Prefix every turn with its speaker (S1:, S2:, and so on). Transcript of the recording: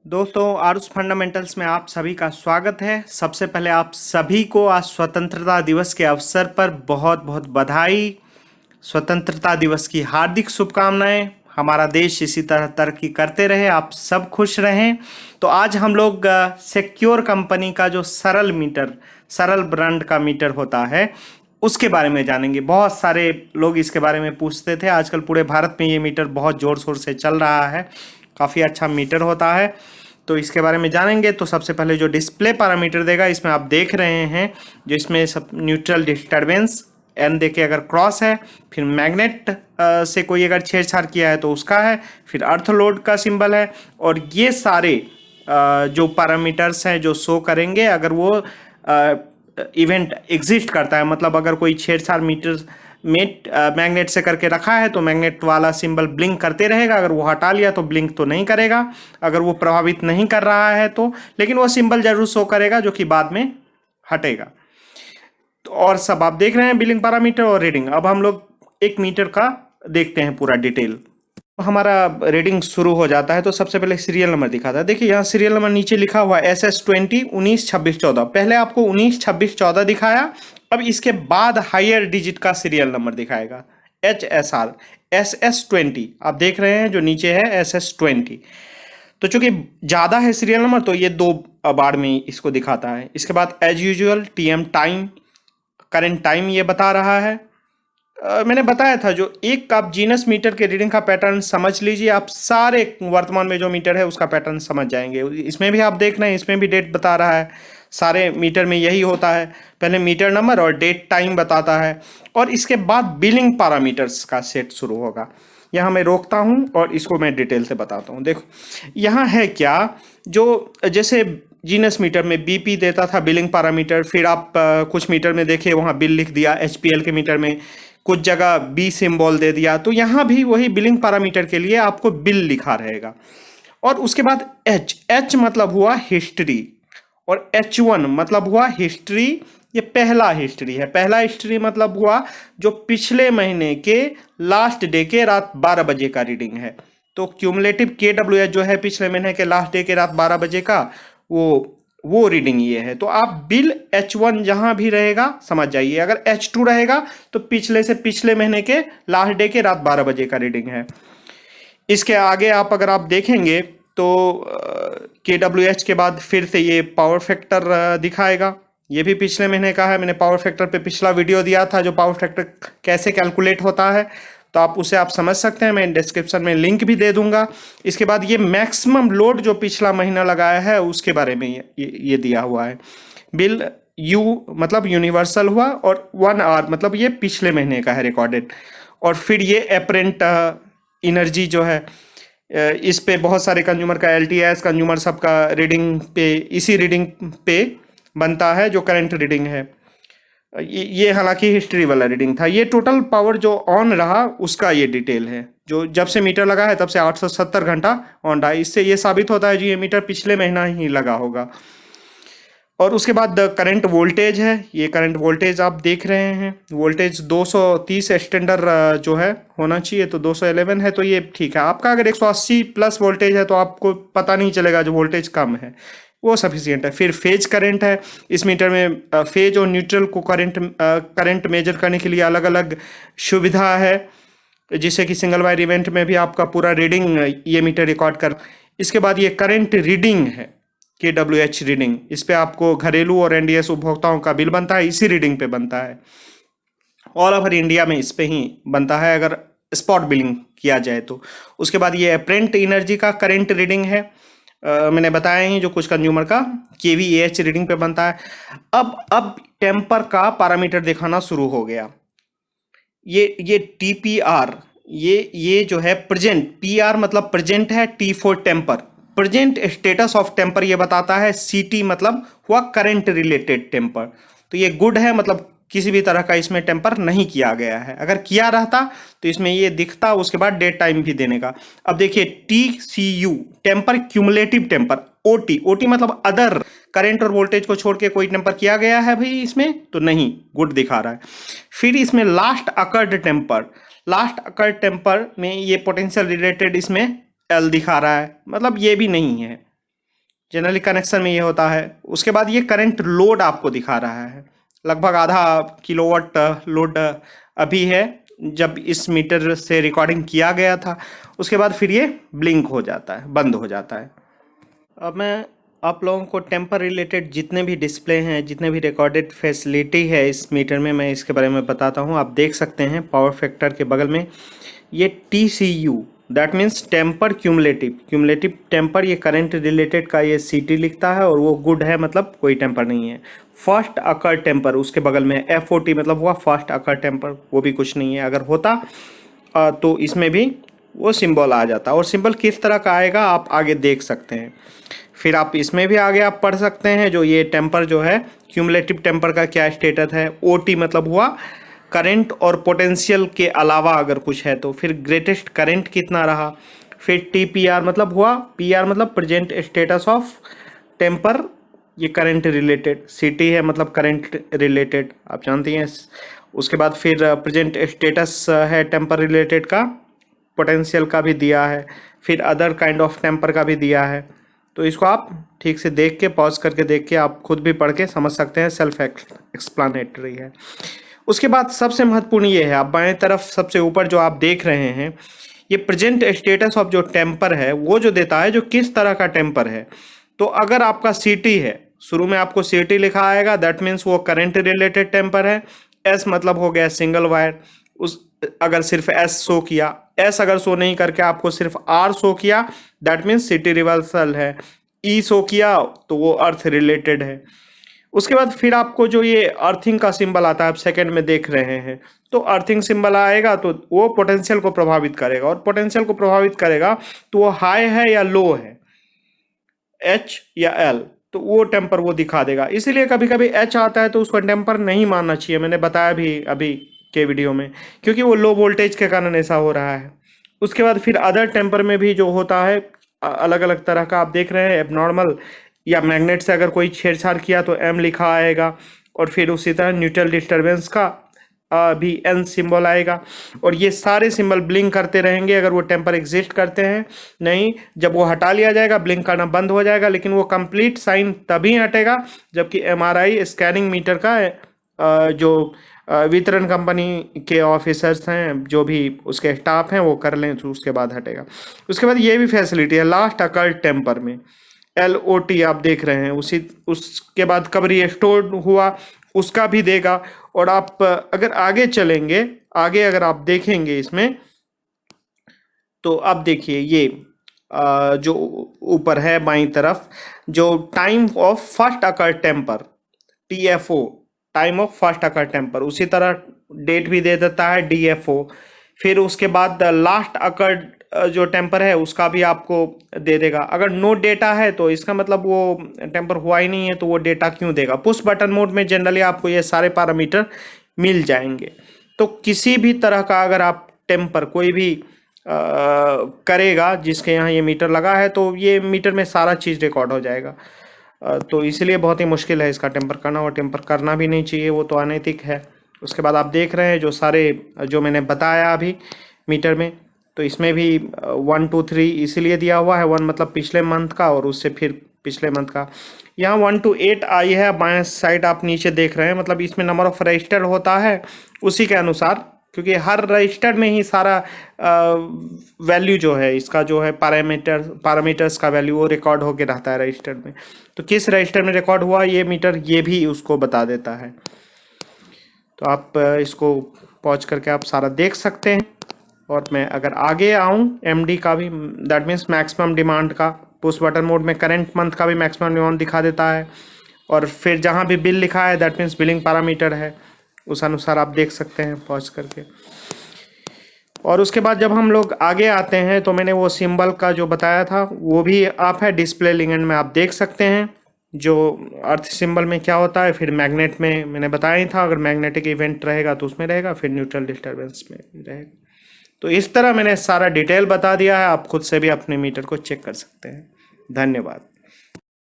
S1: दोस्तों आरुष फंडामेंटल्स में आप सभी का स्वागत है। सबसे पहले आप सभी को आज स्वतंत्रता दिवस के अवसर पर बहुत बहुत बधाई। स्वतंत्रता दिवस की हार्दिक शुभकामनाएं। हमारा देश इसी तरह तरक्की करते रहे, आप सब खुश रहें। तो आज हम लोग सिक्योर कंपनी का जो सरल मीटर, सरल ब्रांड का मीटर होता है, उसके बारे में जानेंगे। बहुत सारे लोग इसके बारे में पूछते थे। आजकल पूरे भारत में ये मीटर बहुत ज़ोर शोर से चल रहा है, काफ़ी अच्छा मीटर होता है। तो इसके बारे में जानेंगे। तो सबसे पहले जो डिस्प्ले पैरामीटर देगा, इसमें आप देख रहे हैं जो इसमें सब न्यूट्रल डिस्टरबेंस एन देके अगर क्रॉस है, फिर मैग्नेट से कोई अगर छेड़छाड़ किया है तो उसका है, फिर अर्थ लोड का सिंबल है, और ये सारे जो पैरामीटर्स हैं जो शो करेंगे अगर वो इवेंट एग्जिस्ट करता है, मतलब अगर कोई छेड़छाड़ मीटर मैग्नेट से करके रखा है तो मैग्नेट वाला सिंबल ब्लिंक करते रहेगा। अगर वो हटा लिया तो ब्लिंक तो नहीं करेगा। अगर वो प्रभावित नहीं कर रहा है तो, लेकिन वो सिंबल जरूर शो करेगा जो कि बाद में हटेगा। तो और सब आप देख रहे हैं बिलिंग पैरामीटर और रीडिंग। अब हम लोग एक मीटर का देखते हैं पूरा डिटेल। तो हमारा रीडिंग शुरू हो जाता है। तो सबसे पहले सीरियल नंबर दिखाता है। देखिए यहाँ सीरियल नंबर नीचे लिखा हुआ है SS20 19 26 14। पहले आपको 19 26 14 दिखाया, अब इसके बाद हायर डिजिट का सीरियल नंबर दिखाएगा HSR SS20। आप देख रहे हैं जो नीचे है SS20। तो चूंकि ज़्यादा है सीरियल नंबर तो ये 2 बार में इसको दिखाता है। इसके बाद as usual TM time, current time ये बता रहा है। मैंने बताया था जो एक आप जीनस मीटर के रीडिंग का पैटर्न समझ लीजिए, आप सारे वर्तमान में जो मीटर है उसका पैटर्न समझ जाएंगे। इसमें भी आप देख रहे हैं, इसमें भी डेट बता रहा है। सारे मीटर में यही होता है, पहले मीटर नंबर और डेट टाइम बताता है, और इसके बाद बिलिंग पैरामीटर्स का सेट शुरू होगा। यहाँ मैं रोकता हूँ और इसको मैं डिटेल से बताता हूँ। देखो यहाँ है क्या, जो जैसे जीनस मीटर में BP देता था बिलिंग पैरामीटर, फिर आप कुछ मीटर में देखिए वहाँ बिल लिख दिया, HPL के मीटर में कुछ जगह B सिंबल दे दिया, तो यहाँ भी वही बिलिंग पैरामीटर के लिए आपको बिल लिखा रहेगा। और उसके बाद H मतलब हुआ हिस्ट्री, और H1 मतलब हुआ हिस्ट्री। ये पहला हिस्ट्री है। पहला हिस्ट्री मतलब हुआ जो पिछले महीने के लास्ट डे के रात 12 बजे का रीडिंग है। तो क्यूमुलेटिव KWH जो है पिछले महीने के लास्ट डे के रात 12 बजे का, वो रीडिंग ये है। तो आप बिल H1 जहां भी रहेगा समझ जाइए। अगर H2 रहेगा तो पिछले से पिछले महीने के लास्ट डे के रात 12 बजे का रीडिंग है। इसके आगे आप अगर आप देखेंगे तो KWH के बाद फिर से ये पावर फैक्टर दिखाएगा। ये भी पिछले महीने का है। मैंने पावर फैक्टर पे पिछला वीडियो दिया था जो पावर फैक्टर कैसे कैलकुलेट होता है, तो आप उसे आप समझ सकते हैं। मैं डिस्क्रिप्शन में लिंक भी दे दूंगा। इसके बाद ये मैक्सिमम लोड जो पिछला महीना लगाया है उसके बारे में ये दिया हुआ है। बिल U मतलब यूनिवर्सल हुआ, और 1 आवर मतलब ये पिछले महीने का है रिकॉर्डेड। और फिर ये एपरेंट एनर्जी जो है, इस पे बहुत सारे कंज्यूमर का LTS कंज्यूमर सबका रीडिंग पे, इसी रीडिंग पे बनता है जो करंट रीडिंग है। ये हालांकि हिस्ट्री वाला रीडिंग था। ये टोटल पावर जो ऑन रहा उसका ये डिटेल है, जो जब से मीटर लगा है तब से 870 घंटा ऑन रहा है। इससे ये साबित होता है जी ये मीटर पिछले महीना ही लगा होगा। और उसके बाद करंट वोल्टेज है। ये करंट वोल्टेज आप देख रहे हैं, वोल्टेज 230 स्टैंडर्ड जो है होना चाहिए, तो 211 है, तो ये ठीक है। आपका अगर 180 प्लस वोल्टेज है तो आपको पता नहीं चलेगा जो वोल्टेज कम है, वो सफिशियंट है। फिर फेज करंट है। इस मीटर में फेज और न्यूट्रल को करंट मेजर करने के लिए अलग अलग सुविधा है, जिससे कि सिंगल वायर इवेंट में भी आपका पूरा रीडिंग ये मीटर रिकॉर्ड कर। इसके बाद ये करंट रीडिंग है, KWH रीडिंग। इस पे आपको घरेलू और NDS उपभोक्ताओं का बिल बनता है, इसी रीडिंग पे बनता है। ऑल ओवर इंडिया में इस पे ही बनता है अगर स्पॉट बिलिंग किया जाए तो। उसके बाद ये एपरेंट एनर्जी का करंट रीडिंग है। मैंने बताया ही जो कुछ कंज्यूमर का KVAH रीडिंग पे बनता है। अब टेम्पर का पैरामीटर दिखाना शुरू हो गया। ये TPR, ये जो है प्रेजेंट, PR मतलब प्रेजेंट है, T for tamper, present status of tamper ये बताता है। CT मतलब हुआ करंट रिलेटेड टेम्पर। तो ये गुड है, मतलब किसी भी तरह का इसमें टेम्पर नहीं किया गया है। अगर किया रहता तो इसमें ये दिखता, उसके बाद डेट टाइम भी देने का। अब देखिए TCU tamper cumulative tamper, OT मतलब अदर, करंट और वोल्टेज को छोड़ के कोई टेम्पर किया गया है भाई इसमें तो नहीं, गुड दिखा रहा है। फिर इसमें last occurred tamper, last occurred tamper में ये पोटेंशियल रिलेटेड इसमें L दिखा रहा है, मतलब ये भी नहीं है। जनरली कनेक्शन में ये होता है। उसके बाद ये करंट लोड आपको दिखा रहा है, लगभग आधा किलोवाट लोड अभी है जब इस मीटर से रिकॉर्डिंग किया गया था। उसके बाद फिर ये ब्लिंक हो जाता है, बंद हो जाता है। अब मैं आप लोगों को टेम्पर रिलेटेड जितने भी डिस्प्ले हैं, जितने भी रिकॉर्डेड फैसिलिटी है इस मीटर में, मैं इसके बारे में बताता हूँ। आप देख सकते हैं पावर फैक्टर के बगल में ये TCU, that means tamper cumulative tamper, ये करंट रिलेटेड का ये CT लिखता है और वो गुड है, मतलब कोई टेम्पर नहीं है। फर्स्ट अकर टेम्पर उसके बगल में FOT मतलब हुआ फर्स्ट अकर टेम्पर, वो भी कुछ नहीं है। अगर होता तो इसमें भी वो सिंबल आ जाता, और सिंबल किस तरह का आएगा आप आगे देख सकते हैं। फिर आप इसमें भी आगे आप पढ़ सकते हैं जो ये टेम्पर जो है क्यूमुलेटिव टेम्पर का क्या स्टेटस है। OT मतलब हुआ करंट और पोटेंशियल के अलावा अगर कुछ है तो। फिर ग्रेटेस्ट करंट कितना रहा। फिर TPR मतलब हुआ, PR मतलब प्रेजेंट स्टेटस ऑफ टेम्पर, ये करंट रिलेटेड। CT है मतलब करंट रिलेटेड, आप जानते हैं। उसके बाद फिर प्रेजेंट स्टेटस है टेम्पर रिलेटेड का, पोटेंशियल का भी दिया है, फिर अदर काइंड ऑफ टेम्पर का भी दिया है। तो इसको आप ठीक से देख के, पॉज करके देख के आप खुद भी पढ़ के समझ सकते हैं, सेल्फ एक्सप्लानेटरी है। उसके बाद सबसे महत्वपूर्ण ये है, आप बाएं तरफ सबसे ऊपर जो आप देख रहे हैं, ये प्रेजेंट स्टेटस ऑफ जो टेम्पर है वो जो देता है जो किस तरह का टेम्पर है। तो अगर आपका CT है, शुरू में आपको CT लिखा आएगा, दैट मीन्स वो करंट रिलेटेड टेम्पर है। S मतलब हो गया सिंगल वायर, उस अगर सिर्फ S शो किया, S अगर शो नहीं करके आपको सिर्फ R शो किया, दैट मीन्स CT रिवर्सल है। E शो किया तो वो अर्थ रिलेटेड है। उसके बाद फिर आपको जो ये अर्थिंग का सिंबल आता है, आप सेकंड में देख रहे हैं, तो अर्थिंग सिंबल आएगा तो वो पोटेंशियल को प्रभावित करेगा, और पोटेंशियल को प्रभावित करेगा तो वो हाई है या लो है, H या L, तो वो टेम्पर वो दिखा देगा। इसीलिए कभी कभी H आता है तो उसको टेम्पर नहीं मानना चाहिए, मैंने बताया भी अभी के वीडियो में, क्योंकि वो लो वोल्टेज के कारण ऐसा हो रहा है। उसके बाद फिर अदर टेम्पर में भी जो होता है अलग अलग तरह का, आप देख रहे हैं एबनॉर्मल या मैग्नेट से अगर कोई छेड़छाड़ किया तो M लिखा आएगा, और फिर उसी तरह न्यूट्रल डिस्टर्बेंस का भी N सिंबल आएगा। और ये सारे सिंबल ब्लिंक करते रहेंगे अगर वो टेम्पर एग्जिस्ट करते हैं। नहीं, जब वो हटा लिया जाएगा ब्लिंक करना बंद हो जाएगा, लेकिन वो कंप्लीट साइन तभी हटेगा जबकि MRI स्कैनिंग मीटर का जो वितरण कंपनी के ऑफिसर्स हैं, जो भी उसके स्टाफ हैं, वो कर लें तो उसके बाद हटेगा। उसके बाद ये भी फैसिलिटी है लास्ट अकर टेम्पर में, LOT आप देख रहे हैं, उसके बाद कब रिस्टोर हुआ उसका भी देगा। और आप अगर आगे चलेंगे, आगे अगर आप देखेंगे इसमें, तो अब देखिए ये जो ऊपर है बाईं तरफ, जो time of first occur tamper, TFO, time of first occur tamper, उसी तरह डेट भी दे देता है DFO। फिर उसके बाद लास्ट अकर जो टेम्पर है उसका भी आपको दे देगा। अगर नो डेटा है तो इसका मतलब वो टेम्पर हुआ ही नहीं है, तो वो डेटा क्यों देगा। पुश बटन मोड में जनरली आपको ये सारे पैरामीटर मिल जाएंगे। तो किसी भी तरह का अगर आप टेम्पर कोई भी करेगा जिसके यहाँ ये मीटर लगा है, तो ये मीटर में सारा चीज़ रिकॉर्ड हो जाएगा। तो इसलिए बहुत ही मुश्किल है इसका टेम्पर करना, और टेम्पर करना भी नहीं चाहिए, वो तो अनैतिक है। उसके बाद आप देख रहे हैं जो सारे जो मैंने बताया अभी मीटर में, तो इसमें भी 1 2 3 इसीलिए दिया हुआ है। 1 मतलब पिछले मंथ का, और उससे फिर पिछले मंथ का। यहाँ 1 to 8 आई है, बाएं साइड आप नीचे देख रहे हैं, मतलब इसमें नंबर ऑफ रजिस्टर होता है उसी के अनुसार, क्योंकि हर रजिस्टर में ही सारा वैल्यू जो है इसका जो है पैरामीटर्स का वैल्यू वो रिकॉर्ड होके रहता है रजिस्टर में। तो किस रजिस्टर में रिकॉर्ड हुआ ये मीटर, ये भी उसको बता देता है। तो आप इसको पॉज करके आप सारा देख सकते हैं। और मैं अगर आगे आऊँ MD का भी, दैट मीन्स मैक्सिमम डिमांड का, पुश बटन मोड में करंट मंथ का भी मैक्सिमम डिमांड दिखा देता है। और फिर जहाँ भी बिल लिखा है दैट मीन्स बिलिंग पैरामीटर है, उस अनुसार आप देख सकते हैं पॉज करके। और उसके बाद जब हम लोग आगे आते हैं तो मैंने वो सिंबल का जो बताया था वो भी आप है डिस्प्ले लिगेंड में आप देख सकते हैं जो अर्थ सिंबल में क्या होता है। फिर मैग्नेट में मैंने बताया ही था, अगर मैग्नेटिक इवेंट रहेगा तो उसमें रहेगा, फिर न्यूट्रल डिस्टर्बेंस में रहेगा। तो इस तरह मैंने सारा डिटेल बता दिया है, आप खुद से भी अपने मीटर को चेक कर सकते हैं। धन्यवाद।